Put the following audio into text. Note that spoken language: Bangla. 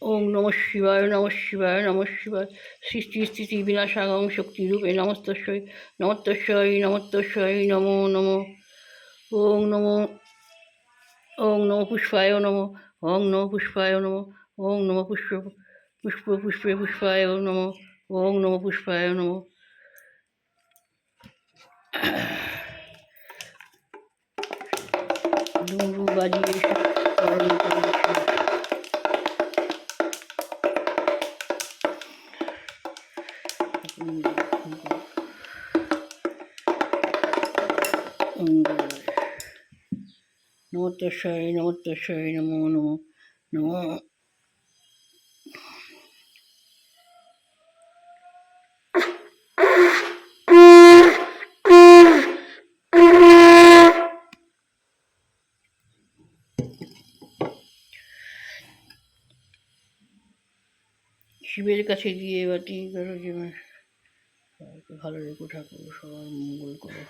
ওম নমঃ শিবায় নমঃ শিবায় নমঃ শিবায় সৃষ্টি স্থিতি বিনাশাগং শক্তিরূপে নমস্তস্যৈ নমস্তস্যৈ নমস্তস্যৈ নমো নমো ওং নমো ওং নমঃ পুষ্পায় নমঃ ওং নমঃ পুষ্পায় নমঃ ওং নমঃ পুষ্পায় নমঃ ওং নমঃ পুষ্পায় নমঃ ডুমরু বাজিয়ে স্মরণ করি নমস্তস্যৈ নমস্তস্যৈ নমো নমো নমো শিবের কাছে গিয়ে এবারটি করো যে ভালো রেখো ঠাকুর, সবার মঙ্গল করো।